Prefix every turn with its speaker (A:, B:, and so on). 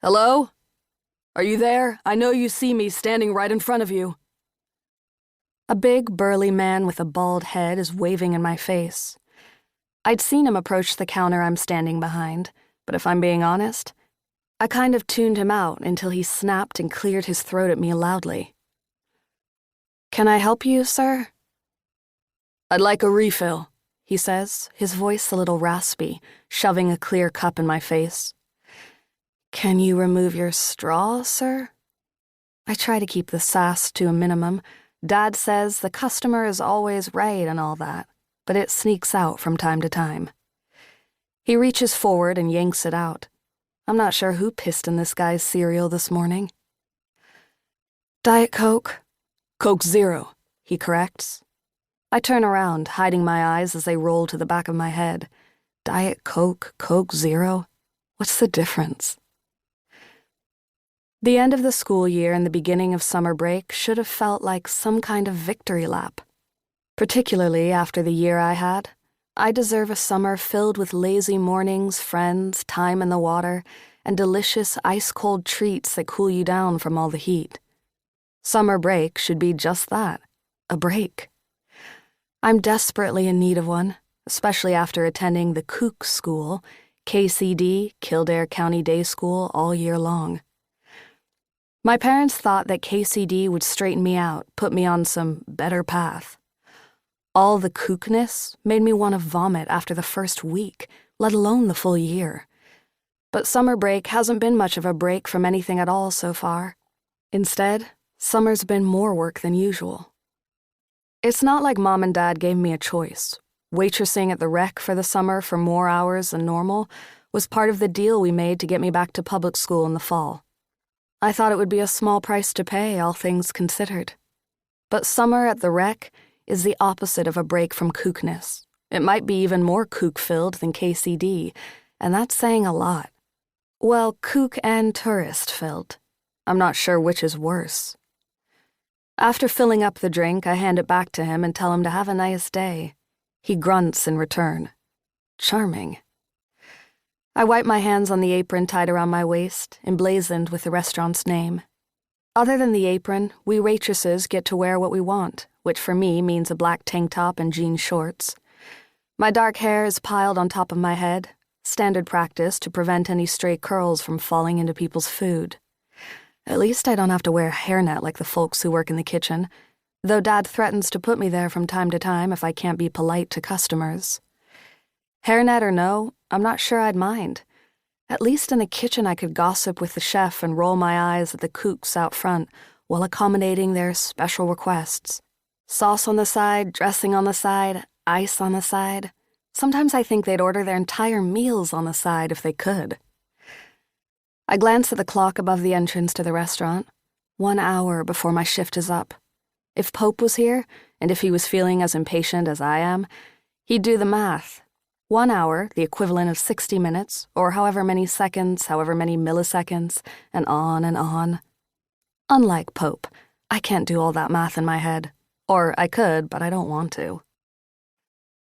A: Hello? Are you there? I know you see me standing right in front of you. A big, burly man with a bald head is waving in my face. I'd seen him approach the counter I'm standing behind, but if I'm being honest, I kind of tuned him out until he snapped and cleared his throat at me loudly. "Can I help you, sir?" "I'd like a refill," he says, his voice a little raspy, shoving a clear cup in my face. "Can you remove your straw, sir?" I try to keep the sass to a minimum. Dad says the customer is always right and all that, but it sneaks out from time to time. He reaches forward and yanks it out. I'm not sure who pissed in this guy's cereal this morning. "Diet Coke." "Coke Zero," he corrects. I turn around, hiding my eyes as they roll to the back of my head. Diet Coke, Coke Zero? What's the difference? The end of the school year and the beginning of summer break should have felt like some kind of victory lap. Particularly after the year I had, I deserve a summer filled with lazy mornings, friends, time in the water, and delicious ice-cold treats that cool you down from all the heat. Summer break should be just that, a break. I'm desperately in need of one, especially after attending the Kook school, KCD, Kildare County Day School, all year long. My parents thought that KCD would straighten me out, put me on some better path. All the kookness made me want to vomit after the first week, let alone the full year. But summer break hasn't been much of a break from anything at all so far. Instead, summer's been more work than usual. It's not like Mom and Dad gave me a choice. Waitressing at the Rec for the summer for more hours than normal was part of the deal we made to get me back to public school in the fall. I thought it would be a small price to pay, all things considered. But summer at the Rec is the opposite of a break from kookness. It might be even more kook-filled than KCD, and that's saying a lot. Well, kook and tourist-filled. I'm not sure which is worse. After filling up the drink, I hand it back to him and tell him to have a nice day. He grunts in return. Charming. I wipe my hands on the apron tied around my waist, emblazoned with the restaurant's name. Other than the apron, we waitresses get to wear what we want, which for me means a black tank top and jean shorts. My dark hair is piled on top of my head, standard practice to prevent any stray curls from falling into people's food. At least I don't have to wear a hairnet like the folks who work in the kitchen, though Dad threatens to put me there from time to time if I can't be polite to customers. Hairnet or no, I'm not sure I'd mind. At least in the kitchen I could gossip with the chef and roll my eyes at the kooks out front while accommodating their special requests. Sauce on the side, dressing on the side, ice on the side. Sometimes I think they'd order their entire meals on the side if they could. I glance at the clock above the entrance to the restaurant. 1 hour before my shift is up. If Pope was here, and if he was feeling as impatient as I am, he'd do the math. 1 hour, the equivalent of 60 minutes, or however many seconds, however many milliseconds, and on and on. Unlike Pope, I can't do all that math in my head. Or I could, but I don't want to.